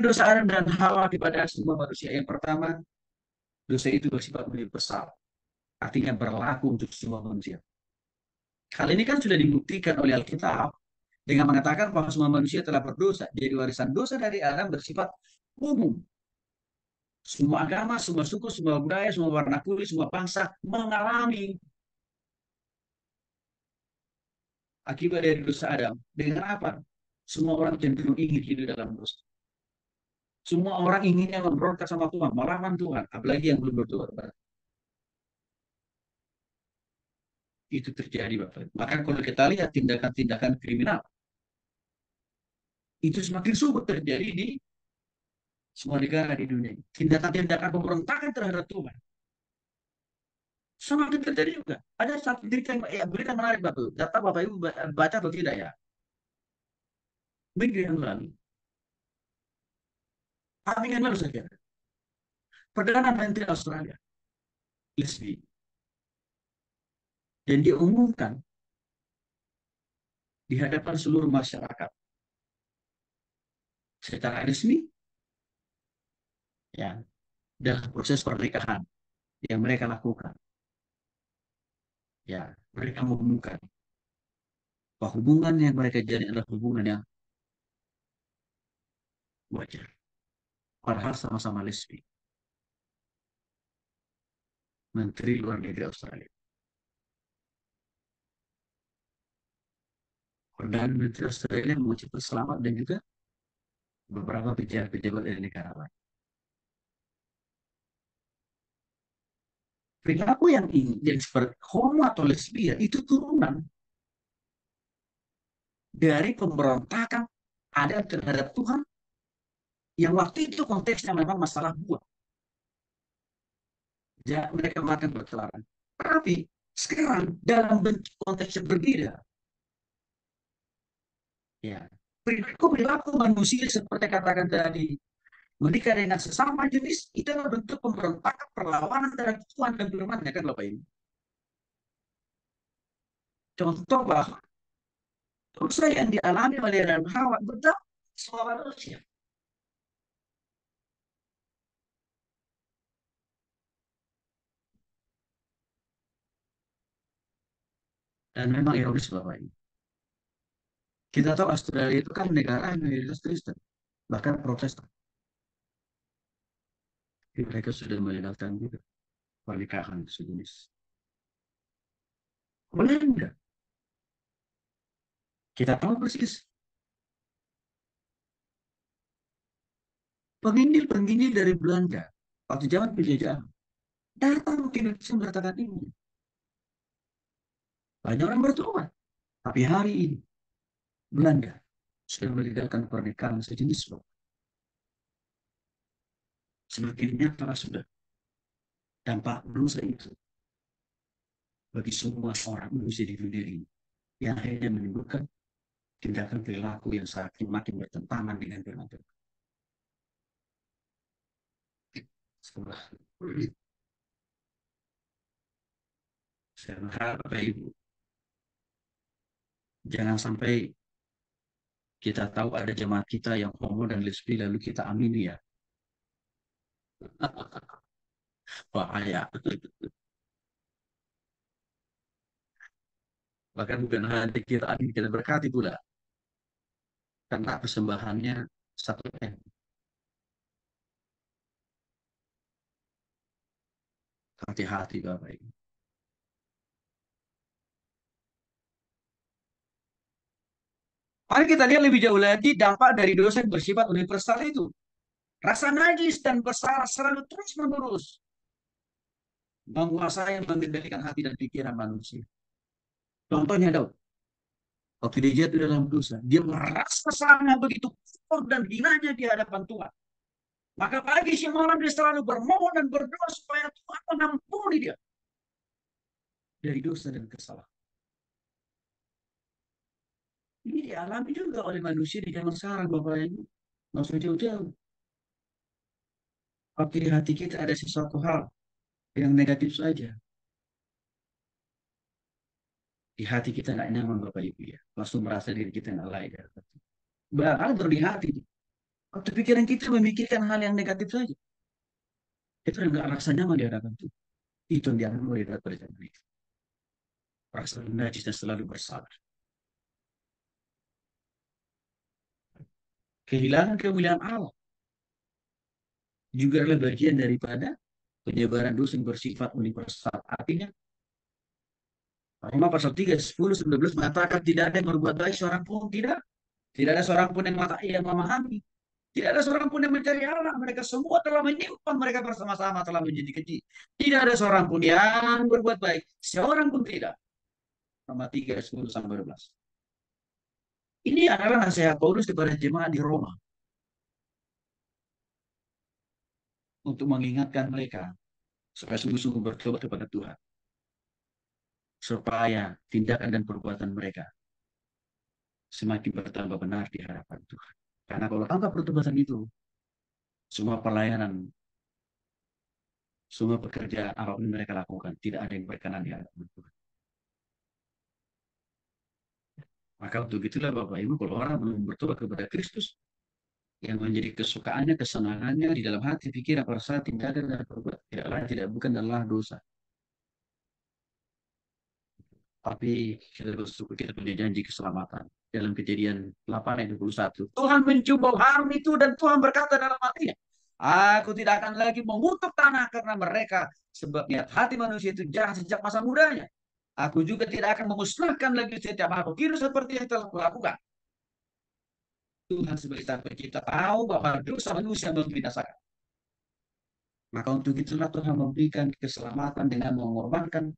dosa Adam dan Hawa kepada semua manusia. Yang pertama, dosa itu bersifat universal, artinya berlaku untuk semua manusia. Hal ini kan sudah dibuktikan oleh Alkitab dengan mengatakan bahwa semua manusia telah berdosa. Jadi warisan dosa dari Adam bersifat umum. Semua agama, semua suku, semua budaya, semua warna kulit, semua bangsa mengalami akibat dari dosa Adam. Dengan apa? Semua orang cenderung ingin hidup dalam dosa. Semua orang inginnya memberontak sama Tuhan, melawan Tuhan, apalagi yang belum bertobat. Itu terjadi, Bapak. Maka kalau kita lihat tindakan-tindakan kriminal, itu semakin subur terjadi di semua negara di dunia. Tindakan-tindakan pemberontakan terhadap Tuhan semakin terjadi juga. Ada satu berita menarik, Bapak. Data Bapak Ibu baca atau tidak ya? Minggu yang lalu, minggu yang lalu saja, Perdana Menteri Australia, Leslie, dan dia umumkan di hadapan seluruh masyarakat secara resmi, ya, dalam proses pernikahan yang mereka lakukan, ya, mereka mengumumkan bahwa hubungan yang mereka jalin adalah hubungan yang wajar, padahal sama-sama lesbi. Menteri Luar Negeri Australia, Perdana Menteri Australia mengucapkan selamat dan juga beberapa pejabat-pejabat dari negara lain. Perilaku yang seperti homo atau lesbian itu turunan dari pemberontakan ada terhadap Tuhan yang waktu itu konteksnya memang masalah buah. Ya, mereka makan berkelaran. Tapi sekarang dalam bentuk konteks yang berbeda, ya, perilaku manusia seperti katakan tadi, menikah dengan sesama jenis itu adalah bentuk pemberontakan perlawanan terhadap Tuhan dan firman-Nya kan Bapak Ibu. Contoh bahwa dosa yang dialami oleh Adam Hawa berdampak semua manusia. Dan memang ironis Bapak Ibu. Kita tahu Australia itu kan negara yang mayoritas Kristen, bahkan Protestan. Jadi mereka sudah melegalkan juga pernikahan sejenis. Boleh enggak? Kita tahu persis penginjil-penginjil dari Belanda waktu zaman penjajahan datang ke Indonesia mengatakan ini. Banyak orang bertobat. Tapi hari ini Belanda sudah melegalkan pernikahan sejenis loh. Semakin nyata sudah dampak dosa itu bagi semua orang manusia di dunia ini yang akhirnya menimbulkan tindakan perilaku yang semakin makin bertentangan dengan firman Tuhan. Saya berharap Bapak Ibu jangan sampai kita tahu ada jemaat kita yang homo dan lesbi lalu kita amini ya. Bahaya. Bahkan bukan hanya kita amini, kita berkati pula. Karena persembahannya satu M. Hati-hati Bapak Ibu. Mari kita lihat lebih jauh lagi dampak dari dosa yang bersifat universal itu. Rasa najis dan bersalah selalu terus menerus menguasai mengendalikan hati dan pikiran manusia. Contohnya Daud, waktu dia jatuh dalam dosa, dia merasa sangat begitu kotor dan hinanya di hadapan Tuhan. Maka pagi siang malam dia selalu bermohon dan berdoa supaya Tuhan mengampuni dia dari dosa dan kesalahan. Ini dialami juga oleh manusia di zaman sekarang, Bapak Ibu. Nggak usah jauh-jauh. Waktu di hati kita ada sesuatu hal yang negatif saja. Di hati kita nggak nyaman, Bapak Ibu ya. Langsung merasa diri kita nggak layak. Bahkan berdi hati. Waktu pikiran kita memikirkan hal yang negatif saja, itu nggak rasa nyaman di hadapan Tuhan. Itu yang diambil oleh perjanjian itu. Rasa najis dan selalu bersalah. Kehilangan kemuliaan Allah juga adalah bagian daripada penyebaran dosa yang bersifat universal. Artinya, Roma pasal 3, 10, 19 mengatakan tidak ada yang berbuat baik seorang pun tidak. Tidak ada seorang pun yang memahami. Tidak ada seorang pun yang mencari Allah. Mereka semua telah menyimpang, mereka bersama-sama telah menjadi keji. Tidak ada seorang pun yang berbuat baik. Seorang pun tidak. Roma 3, 10 sampai 12. Ini adalah nasihat Paulus kepada jemaat di Roma untuk mengingatkan mereka supaya sungguh-sungguh bertobat kepada Tuhan. Supaya tindakan dan perbuatan mereka semakin bertambah benar di hadapan Tuhan. Karena kalau tanpa pertobatan itu, semua pelayanan, semua pekerjaan apapun yang mereka lakukan, tidak ada yang berkenan di hadapan Tuhan. Maka untuk itulah Bapak Ibu, kalau orang belum bertobat kepada Kristus, yang menjadi kesukaannya, kesenangannya di dalam hati, pikiran, perasaan, tindakan, dan perbuatan tidak lain, tidak bukan adalah dosa. Tapi kita bersyukur kita punya janji keselamatan. Dalam Kejadian 8 ayat 21. Tuhan mencium harum itu dan Tuhan berkata dalam hatinya, aku tidak akan lagi mengutuk tanah karena mereka, sebab niat hati manusia itu jahat sejak masa mudanya. Aku juga tidak akan memusnahkan lagi setiap makhluk hidup seperti yang telah kulakukan. Tuhan sebagai sang pencipta tahu bahwa dosa manusia membinasakan. Maka untuk itulah Tuhan memberikan keselamatan dengan mengorbankan,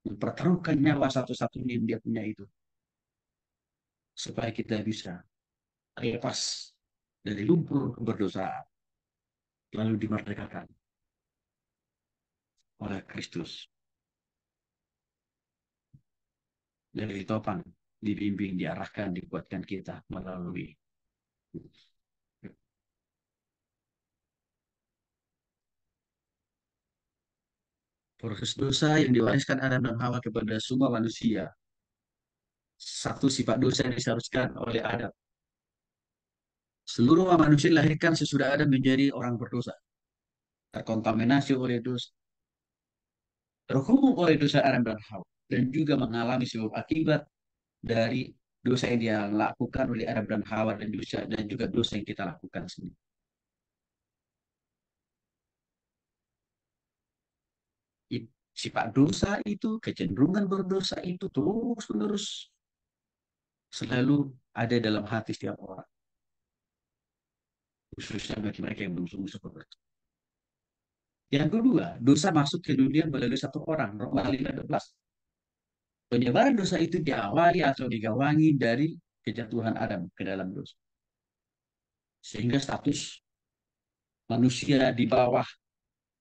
mempertaruhkan nyawa satu-satunya yang dia punya itu. Supaya kita bisa lepas dari lumpur berdosaan, lalu dimerdekakan oleh Kristus. Dari topang, dibimbing, diarahkan, dikuatkan kita melalui proses dosa yang diwariskan Adam dan Hawa kepada semua manusia. Satu sifat dosa yang diseharuskan oleh Adam. Seluruh manusia dilahirkan sesudah Adam menjadi orang berdosa, terkontaminasi oleh dosa, terhubung oleh dosa Adam dan Hawa, dan juga mengalami sebab akibat dari dosa yang dia lakukan oleh Adam dan Hawa dan juga dosa yang kita lakukan sendiri. Sifat dosa itu, kecenderungan berdosa itu terus-menerus selalu ada dalam hati setiap orang, khususnya bagi mereka yang belum sungguh-sungguh bertobat. Yang kedua, dosa masuk ke dunia melalui satu orang, Roma 15. Penyebaran dosa itu diawali atau digawangi dari kejatuhan Adam ke dalam dosa. Sehingga status manusia di bawah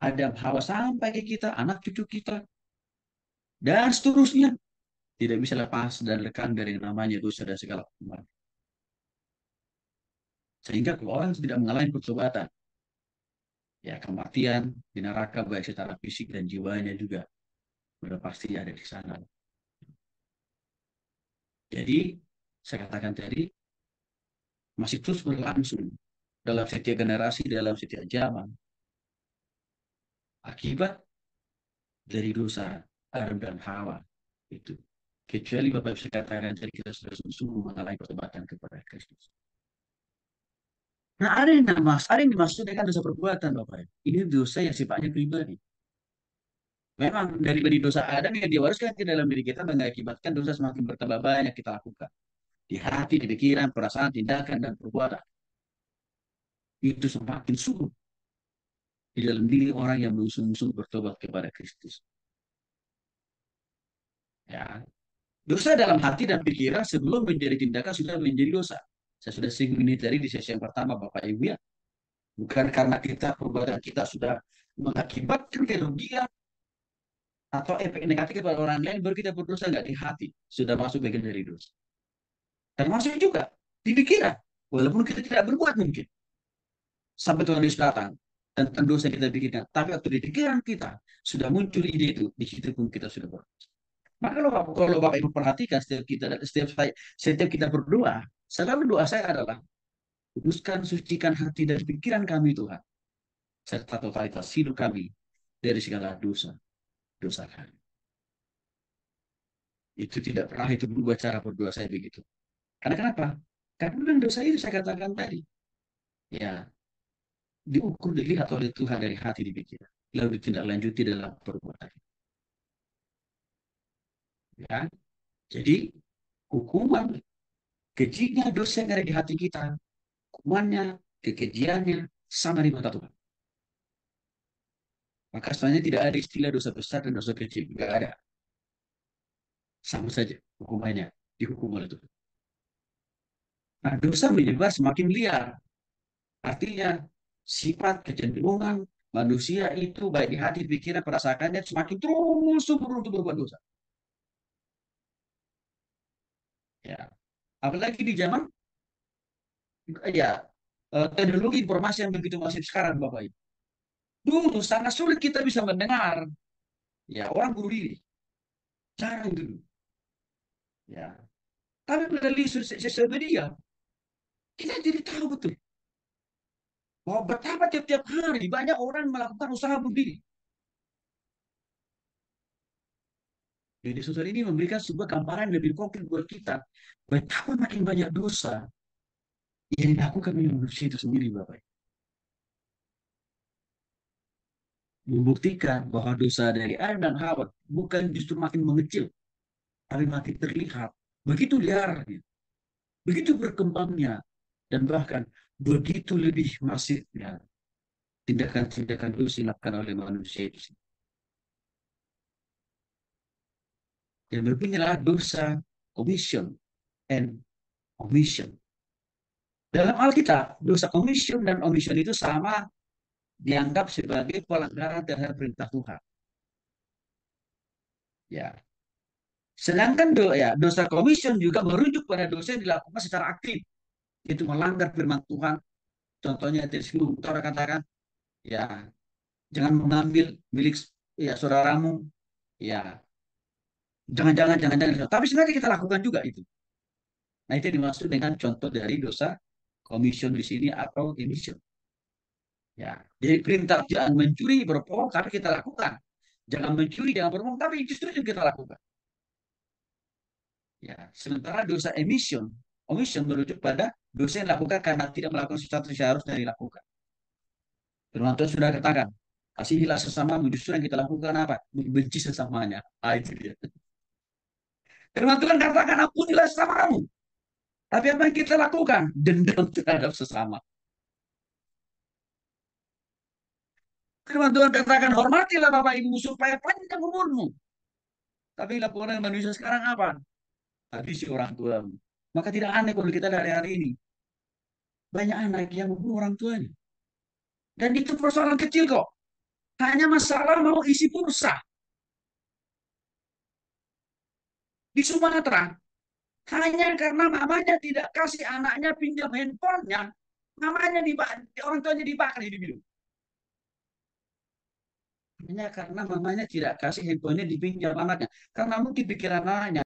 Adam Hawa sampai ke kita, anak cucu kita, dan seterusnya tidak bisa lepas dan lekang dari namanya dosa dan segala hukuman. Sehingga kalau orang tidak mengalami pertobatan, ya kematian di neraka baik secara fisik dan jiwanya juga sudah pasti ada di sana. Jadi saya katakan tadi masih terus berlangsung dalam setiap generasi, dalam setiap zaman akibat dari dosa Adam dan Hawa itu. Kecuali Bapak bisa katakan jadi kita sudah sungguh mengalami pertobatan kepada Kristus. Nah, ada yang dimaksud dengan dosa perbuatan, Bapak. Ini dosa yang sifatnya pribadi. Memang dari dosa Adam yang diwariskan ke dalam diri kita mengakibatkan dosa semakin bertambah banyak kita lakukan. Di hati, di pikiran, perasaan, tindakan, dan perbuatan. Itu semakin suruh di dalam diri orang yang bersungguh-sungguh bertobat kepada Kristus. Ya, dosa dalam hati dan pikiran sebelum menjadi tindakan sudah menjadi dosa. Saya sudah singgung ini tadi di sesi yang pertama, Bapak Ibu ya. Bukan karena perbuatan kita sudah mengakibatkan kerugian atau efek negatif kepada orang lain, baru kita berdosa nggak di hati. Sudah masuk bagian dari dosa. Termasuk juga di pikiran. Walaupun kita tidak berbuat mungkin. Sampai Tuhan Yesus datang. Tentang dosa yang kita pikirkan. Tapi waktu di pikiran kita sudah muncul ide itu. Di situ pun kita sudah berdosa. Maka kalau Bapak Ibu perhatikan setiap kita berdoa, selalu doa saya adalah Kuduskan, sucikan hati dan pikiran kami Tuhan, serta totalitas hidup kami dari segala dosa, dosa kami. Itu tidak pernah itu berubah cara berdoa saya begitu. Karena kenapa? Karena memang dosa itu saya katakan tadi, ya diukur dilihat oleh Tuhan dari hati di pikiran, lalu ditindaklanjuti dalam perbuatan. Ya, jadi hukuman kejinya dosa yang ada di hati kita, hukumannya, kekejiannya sama di mata Tuhan. Maka sebenarnya tidak ada istilah dosa besar dan dosa kecil, tidak ada. Sama saja hukumannya, dihukum oleh Tuhan. Nah, dosa menyebar semakin liar. Artinya sifat kecenderungan manusia itu baik di hati, pikiran, perasaannya semakin terus subur untuk berbuat dosa. Ya, apalagi di zaman ya teknologi informasi yang begitu masif sekarang, Bapak Ibu. Dulu sangat sulit kita bisa mendengar ya orang bunuh diri. Jarang dulu. Ya, tapi melalui sosial media kita jadi tahu betul bahwa betapa tiap-tiap hari banyak orang melakukan usaha bunuh diri. Media sosial ini memberikan sebuah gambaran lebih konkret buat kita betapa makin banyak dosa yang dilakukan oleh manusia itu sendiri, Bapak. Membuktikan bahwa dosa dari Adam dan Hawa bukan justru makin mengecil, tapi makin terlihat. Begitu liarnya, begitu berkembangnya, dan bahkan begitu lebih masifnya tindakan-tindakan dosa dilakukan oleh manusia itu sendiri. Dan beginilah dosa commission and omission. Dalam Alkitab, dosa commission dan omission itu sama dianggap sebagai pelanggaran terhadap perintah Tuhan. Ya. Sedangkan dosa commission juga merujuk pada dosa yang dilakukan secara aktif, yaitu melanggar firman Tuhan. Contohnya tadi sebelum kita katakan, ya jangan mengambil milik ya saudaramu, ya jangan. Tapi sebenarnya kita lakukan juga itu. Nah itu dimaksud dengan contoh dari dosa commission di sini atau emission. Ya, jadi perintah jangan mencuri berbohong tapi kita lakukan. Jangan mencuri, jangan berbohong tapi justru itu kita lakukan. Ya, sementara dosa omission merujuk pada dosa yang dilakukan karena tidak melakukan sesuatu yang seharusnya dilakukan. Firman Tuhan sudah katakan, kasihilah sesama, justru yang kita lakukan apa? Benci sesamanya. Ah, itu dia. Firman Tuhan katakan, ampunilah sesama kamu. Tapi apa yang kita lakukan? Dendam terhadap sesama. Firman Tuhan katakan, hormatilah Bapak Ibu supaya panjang umurmu. Tapi laporan manusia sekarang apa? Habisi orang tua. Maka tidak aneh kalau kita dari hari ini. Banyak anak yang membunuh orang tuanya. Dan itu persoalan kecil kok. Hanya masalah mau isi pulsa. Di Sumatera, hanya karena mamanya tidak kasih anaknya pinjam handphonenya, mamanya orang tuanya dibakar hidup-hidup. Hanya karena mamanya tidak kasih handphonenya dipinjam anaknya. Karena mungkin pikiran anaknya,